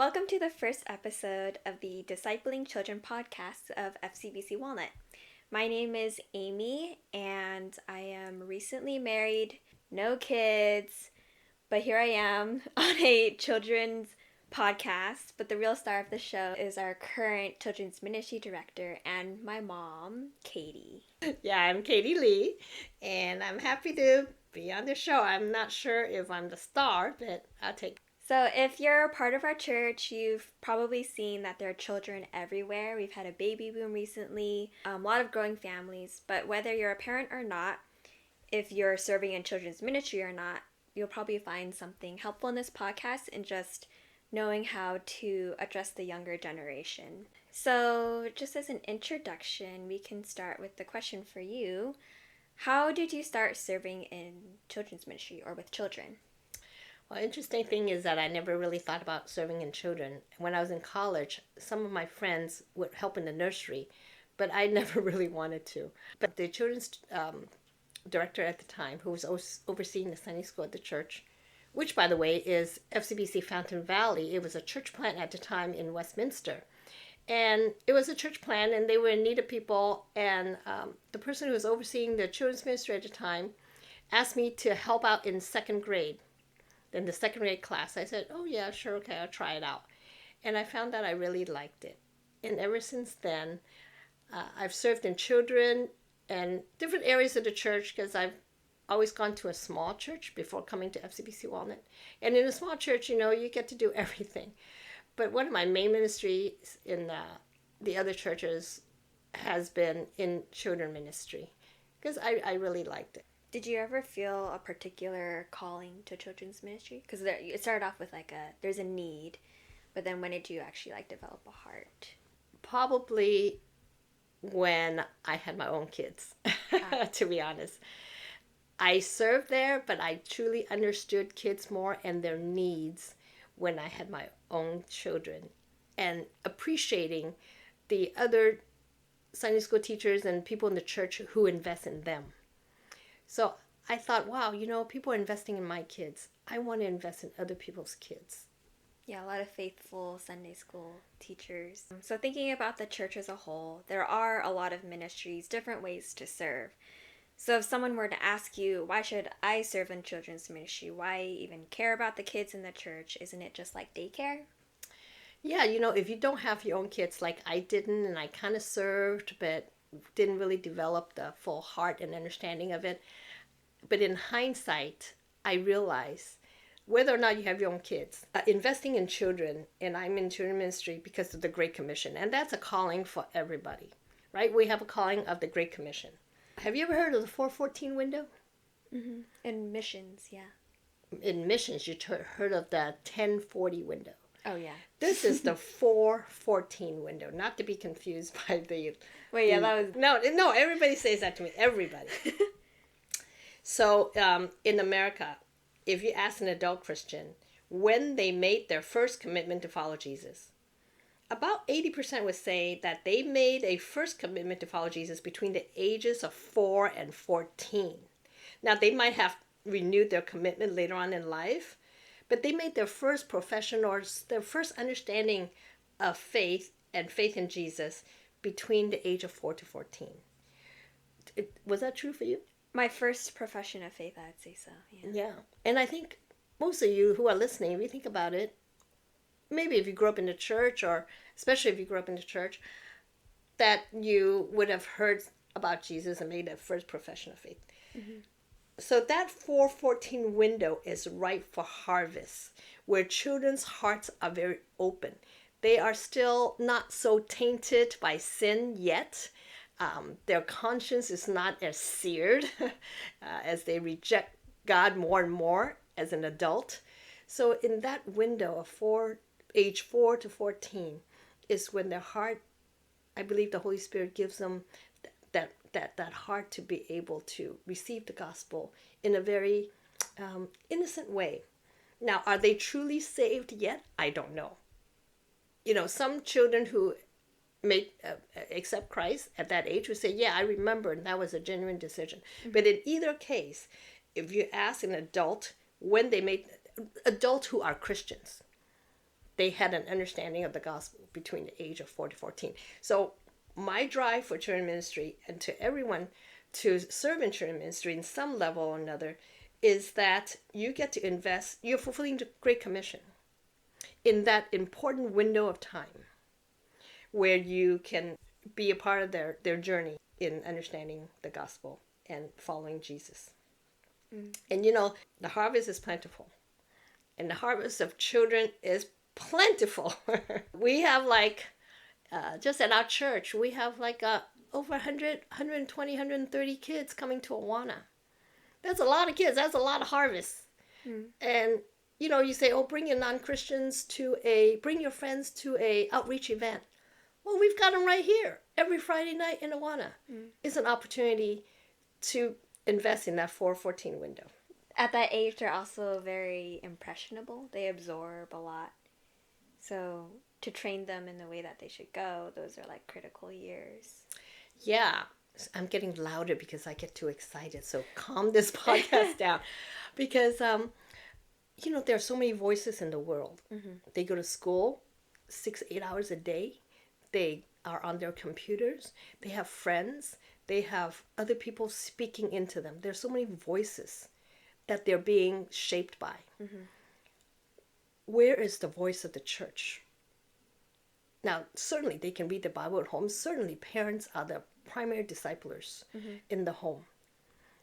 Welcome to the first episode of the Discipling Children podcast of FCBC Walnut. My name is Amy, and I am recently married, no kids, but here I am on a children's podcast. But the real star of the show is our current children's ministry director and my mom, Katy. Yeah, I'm Katy Lee, and I'm happy to be on the show. I'm not sure if I'm the star, but I'll take it. So if you're a part of our church, you've probably seen that there are children everywhere. We've had a baby boom recently, a lot of growing families. But whether you're a parent or not, if you're serving in children's ministry or not, you'll probably find something helpful in this podcast and just knowing how to address the younger generation. So just as an introduction, we can start with the question for you. How did you start serving in children's ministry or with children? Well, interesting thing is that I never really thought about serving in children. When I was in college, some of my friends would help in the nursery, but I never really wanted to. But the children's director at the time, who was overseeing the Sunday school at the church, which, by the way, is FCBC Fountain Valley. It was a church plant at the time in Westminster. And it was a church plant, and they were in need of people. And the person who was overseeing the children's ministry at the time asked me to help out in second grade. In the second grade class, I said, oh yeah, sure, okay, I'll try it out. And I found that I really liked it. And ever since then, I've served in children and different areas of the church, because I've always gone to a small church before coming to FCBC Walnut. And in a small church, you get to do everything. But one of my main ministries in the other churches has been in children ministry, because I really liked it. Did you ever feel a particular calling to children's ministry? Because it started off with there's a need, but then when did you actually develop a heart? Probably when I had my own kids, to be honest. I served there, but I truly understood kids more and their needs when I had my own children, and appreciating the other Sunday school teachers and people in the church who invest in them. So I thought, wow, people are investing in my kids. I want to invest in other people's kids. Yeah, a lot of faithful Sunday school teachers. So thinking about the church as a whole, there are a lot of ministries, different ways to serve. So if someone were to ask you, why should I serve in children's ministry? Why even care about the kids in the church? Isn't it just like daycare? Yeah, if you don't have your own kids like I didn't, and I kind of served, but didn't really develop the full heart and understanding of it. But in hindsight, I realized whether or not you have your own kids, investing in children, and I'm in children ministry because of the Great Commission, and that's a calling for everybody, right? We have a calling of the Great Commission. Have you ever heard of the 414 window? Mm-hmm. In missions, yeah. In missions, you heard of the 1040 window. Oh, yeah. This is the 414 window, not to be confused by the... Wait, yeah, that was... No, everybody says that to me. Everybody. So, in America, if you ask an adult Christian when they made their first commitment to follow Jesus, about 80% would say that they made a first commitment to follow Jesus between the ages of 4 and 14. Now, they might have renewed their commitment later on in life, but they made their first profession or their first understanding of faith and faith in Jesus between the age of 4 to 14. Was that true for you? My first profession of faith, I'd say so, yeah. Yeah. And I think most of you who are listening, if you think about it, maybe if you grew up in the church, or especially if you grew up in the church, that you would have heard about Jesus and made that first profession of faith. Mm-hmm. So that 414 window is ripe for harvest, where children's hearts are very open. They are still not so tainted by sin yet. Their conscience is not as seared as they reject God more and more as an adult. So in that window of age 4 to 14 is when their heart, I believe the Holy Spirit gives them that heart to be able to receive the gospel in a very innocent way. Now, are they truly saved yet? I don't know. Some children who accept Christ at that age would say, yeah, I remember, and that was a genuine decision. Mm-hmm. But in either case, if you ask an adult when they made, adults who are Christians, they had an understanding of the gospel between the age of 4 to 14. So my drive for children ministry, and to everyone to serve in children ministry in some level or another, is that you get to invest, you're fulfilling the Great Commission in that important window of time where you can be a part of their journey in understanding the gospel and following Jesus. And the harvest is plentiful, and the harvest of children is plentiful. We have just at our church, we have over 100, 120, 130 kids coming to Awana. That's a lot of kids. That's a lot of harvest. And, you say, oh, bring your non-Christians bring your friends to a outreach event. Well, we've got them right here. Every Friday night in Awana is an opportunity to invest in that 4-14 window. At that age, they're also very impressionable. They absorb a lot. So to train them in the way that they should go, those are critical years. Yeah. I'm getting louder because I get too excited. So calm this podcast down. Because, there are so many voices in the world. They go to school 6-8 hours a day. They are on their computers. They have friends. They have other people speaking into them. There's so many voices that they're being shaped by. Where is the voice of the church? Now, certainly they can read the Bible at home. Certainly parents are the primary disciplers in the home.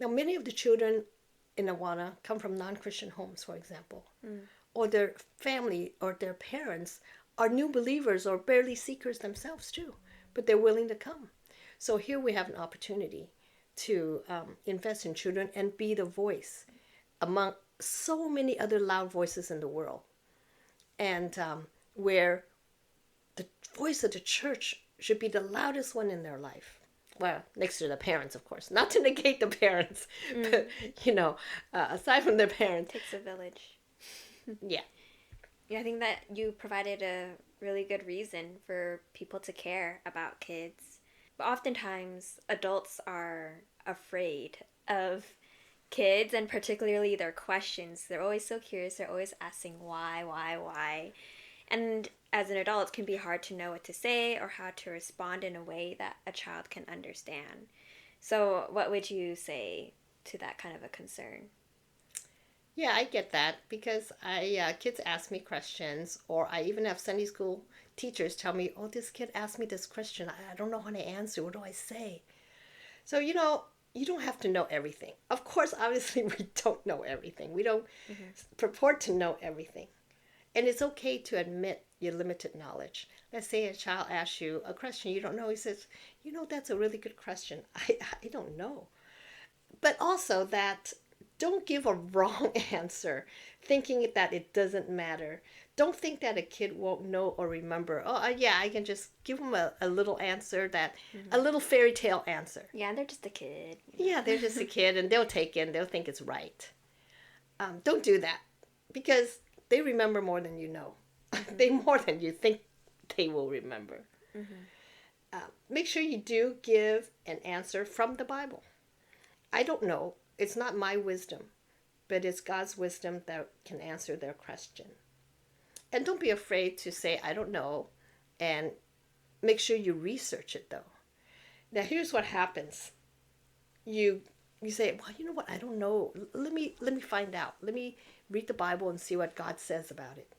Now, many of the children in Awana come from non-Christian homes, for example. Or their family or their parents are new believers or barely seekers themselves too. But they're willing to come. So here we have an opportunity to invest in children and be the voice among so many other loud voices in the world. And where the voice of the church should be the loudest one in their life. Well, next to the parents, of course. Not to negate the parents, but, aside from their parents. Takes a village. Yeah. Yeah, I think that you provided a really good reason for people to care about kids. But oftentimes, adults are afraid of kids, and particularly their questions. They're always so curious. They're always asking why. And as an adult, it can be hard to know what to say or how to respond in a way that a child can understand. So what would you say to that kind of a concern? Yeah, I get that because kids ask me questions, or I even have Sunday school teachers tell me, oh, this kid asked me this question. I don't know how to answer. What do I say? So, you don't have to know everything. Of course, obviously, we don't know everything. We don't purport to know everything. And it's okay to admit your limited knowledge. Let's say a child asks you a question you don't know. He says, that's a really good question. I don't know. But also that don't give a wrong answer thinking that it doesn't matter. Don't think that a kid won't know or remember. Oh, yeah, I can just give them a little answer, a little fairy tale answer. Yeah, they're just a kid. Yeah, they're just a kid, and they'll think it's right. Don't do that, because they remember more than you know. They more than you think they will remember. Make sure you do give an answer from the Bible. I don't know. It's not my wisdom, but it's God's wisdom that can answer their question. And don't be afraid to say, I don't know, and make sure you research it, though. Now, here's what happens. You say, well, you know what? I don't know. Let me find out. Let me read the Bible and see what God says about it.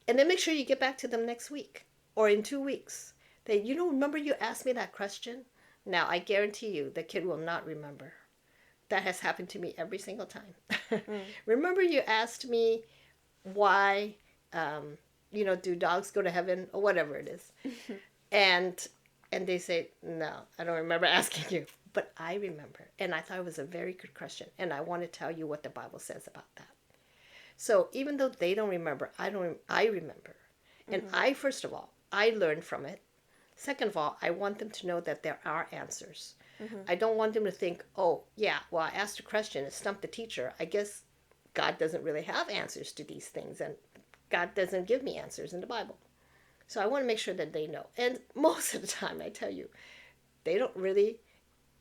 And then make sure you get back to them next week or in 2 weeks. Remember you asked me that question? Now, I guarantee you the kid will not remember. That has happened to me every single time. Remember you asked me why, do dogs go to heaven or whatever it is? And they say, no, I don't remember asking you. But I remember. And I thought it was a very good question. And I want to tell you what the Bible says about that. So even though they don't remember, I remember. And first of all, I learned from it. Second of all, I want them to know that there are answers. I don't want them to think, oh, yeah, well, I asked a question, it stumped the teacher. I guess God doesn't really have answers to these things, and God doesn't give me answers in the Bible. So I want to make sure that they know. And most of the time, I tell you, they don't really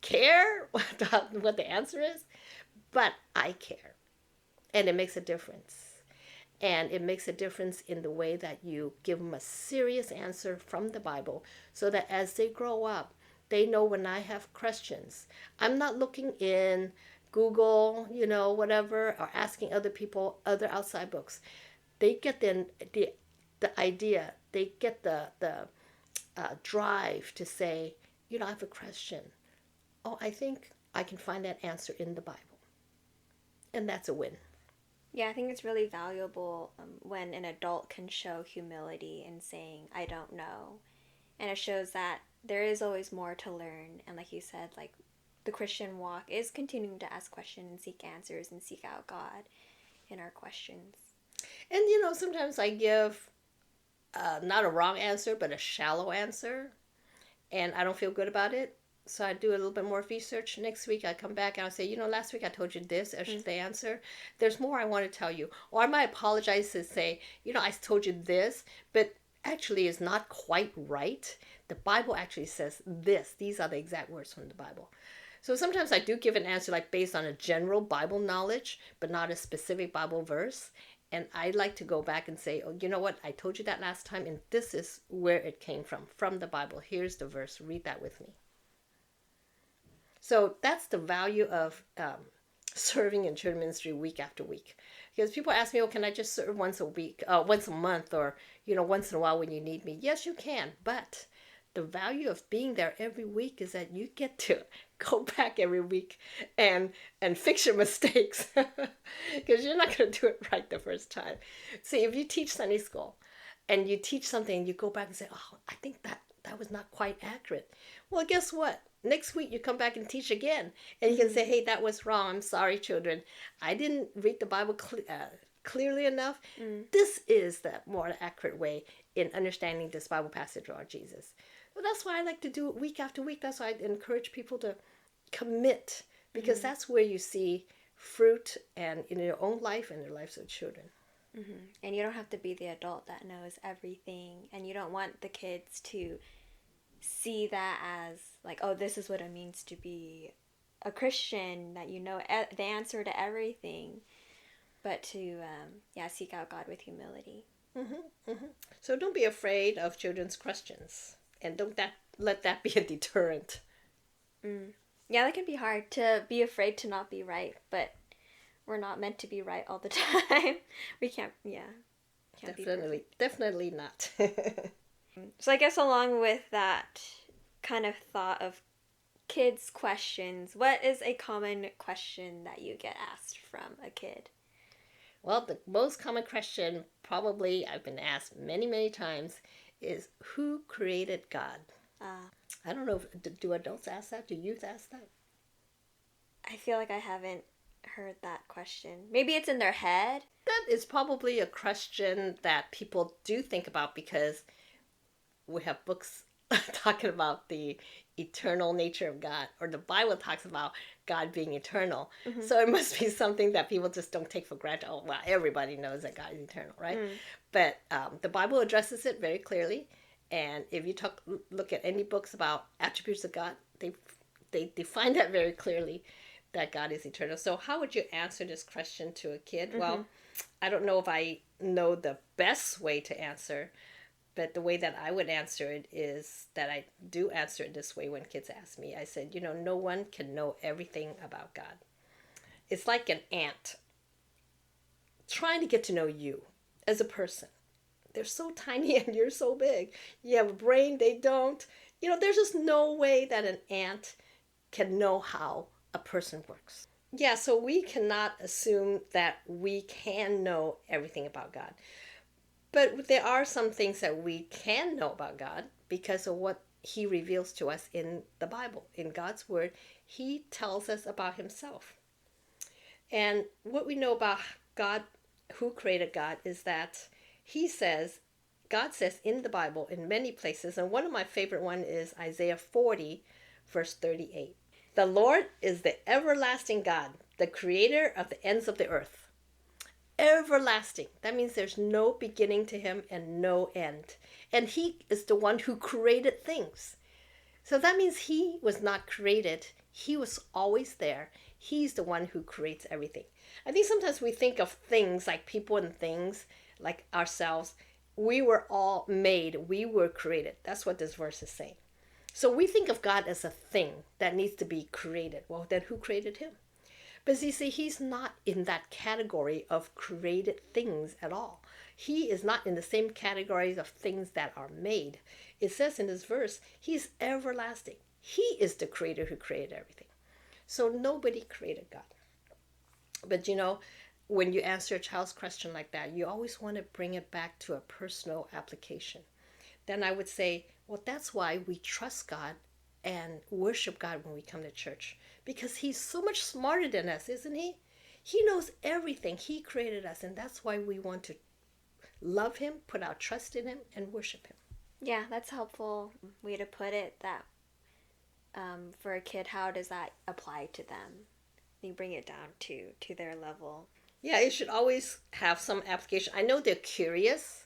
care what the answer is, but I care. And it makes a difference. And it makes a difference in the way that you give them a serious answer from the Bible, so that as they grow up, they know when I have questions, I'm not looking in Google, whatever, or asking other people, other outside books. They get the idea, they get the drive to say, I have a question. Oh, I think I can find that answer in the Bible. And that's a win. Yeah, I think it's really valuable when an adult can show humility in saying, I don't know. And it shows that there is always more to learn. And like you said, like the Christian walk is continuing to ask questions and seek answers and seek out God in our questions. And sometimes I give not a wrong answer, but a shallow answer, and I don't feel good about it. So I do a little bit more research. Next week I come back and I say, last week I told you this as the answer. There's more I want to tell you. Or I might apologize and say, I told you this, but actually is not quite right. The Bible actually says this. These are the exact words from the Bible. So sometimes I do give an answer like based on a general Bible knowledge, but not a specific Bible verse. And I like to go back and say, oh, you know what? I told you that last time, and this is where it came from the Bible. Here's the verse. Read that with me. So that's the value of serving in children's ministry week after week. Because people ask me, oh, can I just serve once a week, once a month, or, once in a while when you need me? Yes, you can. But the value of being there every week is that you get to go back every week and fix your mistakes. Because you're not going to do it right the first time. See, if you teach Sunday school and you teach something and you go back and say, oh, I think that was not quite accurate. Well, guess what? Next week you come back and teach again. And you can say, hey, that was wrong. I'm sorry, children. I didn't read the Bible clearly enough. This is the more accurate way in understanding this Bible passage about Jesus. So that's why I like to do it week after week. That's why I encourage people to commit, because that's where you see fruit and in your own life and the lives of children. And you don't have to be the adult that knows everything, and you don't want the kids to see that as like, oh, this is what it means to be a Christian, that the answer to everything, but to seek out God with humility. So don't be afraid of children's questions, and don't let that be a deterrent. Yeah, that can be hard, to be afraid to not be right, but we're not meant to be right all the time. We can't Definitely not. So I guess along with that kind of thought of kids' questions, what is a common question that you get asked from a kid? Well, the most common question, probably I've been asked many, many times, is who created God? I don't know, do adults ask that? Do youth ask that? I feel like I haven't heard that question. Maybe it's in their head. That is probably a question that people do think about, because we have books talking about the eternal nature of God, or the Bible talks about God being eternal. So it must be something that people just don't take for granted. Oh, well, everybody knows that God is eternal, right? But the Bible addresses it very clearly. And if you look at any books about attributes of God, they define that very clearly, that God is eternal. So how would you answer this question to a kid? Well, I don't know if I know the best way to answer, but the way that I would answer it is that I do answer it this way when kids ask me. I said, no one can know everything about God. It's like an ant trying to get to know you as a person. They're so tiny and you're so big. You have a brain, they don't. There's just no way that an ant can know how a person works. Yeah, so we cannot assume that we can know everything about God. But there are some things that we can know about God because of what he reveals to us in the Bible. In God's word, he tells us about himself. And what we know about God, who created God, is that God says in the Bible in many places, and one of my favorite ones is Isaiah 40, verse 38. The Lord is the everlasting God, the creator of the ends of the earth. Everlasting. That means there's no beginning to him and no end. And he is the one who created things. So that means he was not created. He was always there. He's the one who creates everything. I think sometimes we think of things like people and things like ourselves. We were all made, we were created. That's what this verse is saying. So we think of God as a thing that needs to be created. Well, then who created him? But you see, he's not in that category of created things at all. He is not in the same categories of things that are made. It says in this verse, he's everlasting. He is the creator who created everything. So nobody created God. But when you answer a child's question like that, you always want to bring it back to a personal application. Then I would say, well, that's why we trust God and worship God when we come to church. Because he's so much smarter than us, isn't he? He knows everything. He created us. And that's why we want to love him, put our trust in him, and worship him. Yeah, that's a helpful way to put it. That for a kid, how does that apply to them? You bring it down to their level. Yeah, it should always have some application. I know they're curious,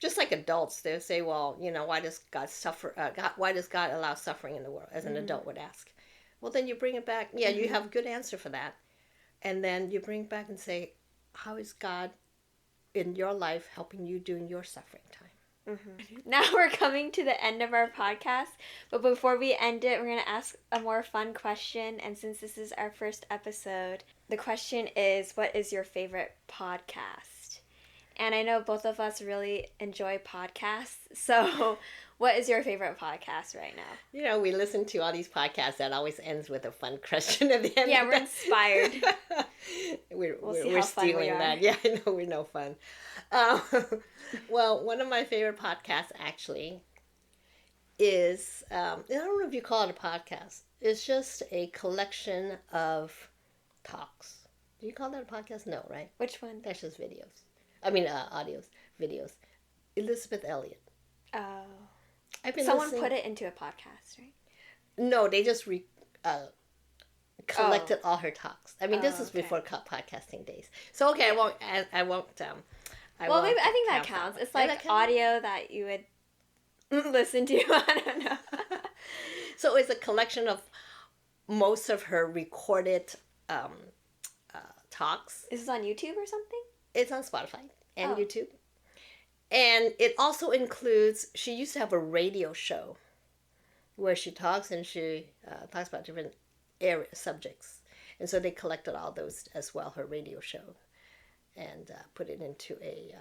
just like adults. They'll say, "Well, why does God suffer? Why does God allow suffering in the world?" As an adult would ask. Well, then you bring it back. Yeah, you have a good answer for that, and then you bring it back and say, "How is God in your life helping you during your suffering time?" Now we're coming to the end of our podcast, but before we end it, we're going to ask a more fun question. And since this is our first episode, the question is, what is your favorite podcast? And I know both of us really enjoy podcasts, so what is your favorite podcast right now? We listen to all these podcasts that always ends with a fun question at the end. Yeah, we're inspired. we're stealing that. Yeah, I know, we're no fun. Well, one of my favorite podcasts actually is, I don't know if you call it a podcast. It's just a collection of talks. Do you call that a podcast? No, right? Which one? That's just videos. Audios, videos. Elizabeth Elliot. Oh. Someone put it into a podcast, right? No, they just collected all her talks. This is before podcasting days. So okay, yeah. I won't. Maybe I think that counts. It's like audio that you would listen to. I don't know. So it's a collection of most of her recorded talks. Is this on YouTube or something? It's on Spotify and YouTube. And it also includes, she used to have a radio show where she talks and she talks about different subjects. And so they collected all those as well, her radio show, and put it into a,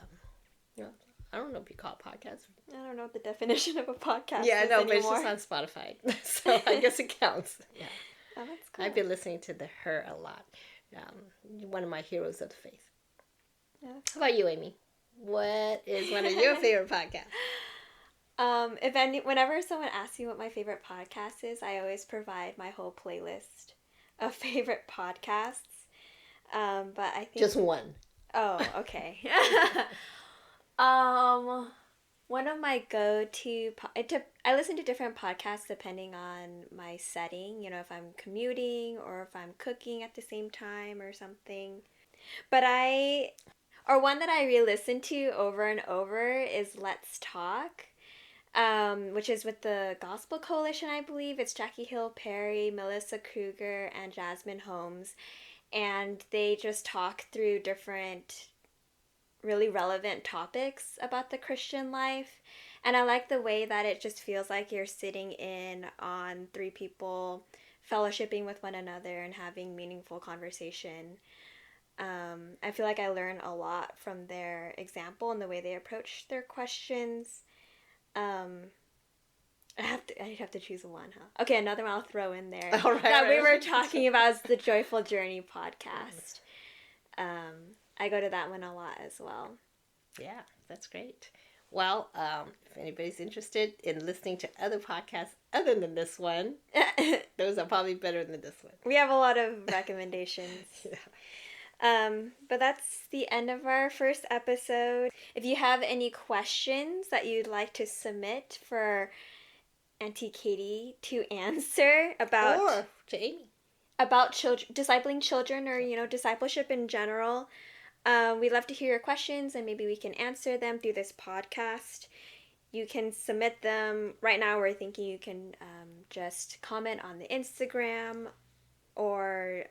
I don't know if you call it podcast. I don't know what the definition of a podcast is anymore. But it's just on Spotify. So I guess it counts. Yeah. Oh, that's cool. I've been listening to her a lot. One of my heroes of the faith. Yeah, how about you, Amy? What is one of your favorite podcasts? Whenever someone asks me what my favorite podcast is, I always provide my whole playlist of favorite podcasts. But I think just one. Oh, okay. One of my go-to I listen to different podcasts depending on my setting. If I'm commuting or if I'm cooking at the same time or something. But one that I re-listen to over and over is Let's Talk, which is with the Gospel Coalition, I believe. It's Jackie Hill Perry, Melissa Kruger, and Jasmine Holmes. And they just talk through different really relevant topics about the Christian life. And I like the way that it just feels like you're sitting in on three people fellowshipping with one another and having meaningful conversation. I feel like I learn a lot from their example and the way they approach their questions. I'd have to choose one, huh? Okay, another one I'll throw in there. All right, that we were talking about is the Joyful Journey podcast. I go to that one a lot as well. Yeah, that's great. Well, if anybody's interested in listening to other podcasts other than this one, those are probably better than this one. We have a lot of recommendations. Yeah. But that's the end of our first episode. If you have any questions that you'd like to submit for Auntie Katy to answer about... Or to Amy. About discipling children or, discipleship in general, we'd love to hear your questions and maybe we can answer them through this podcast. You can submit them. Right now we're thinking you can just comment on the Instagram or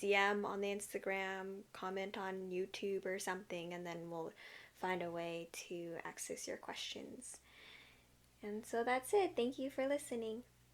DM on the Instagram, comment on YouTube or something, and then we'll find a way to access your questions. And so that's it. Thank you for listening.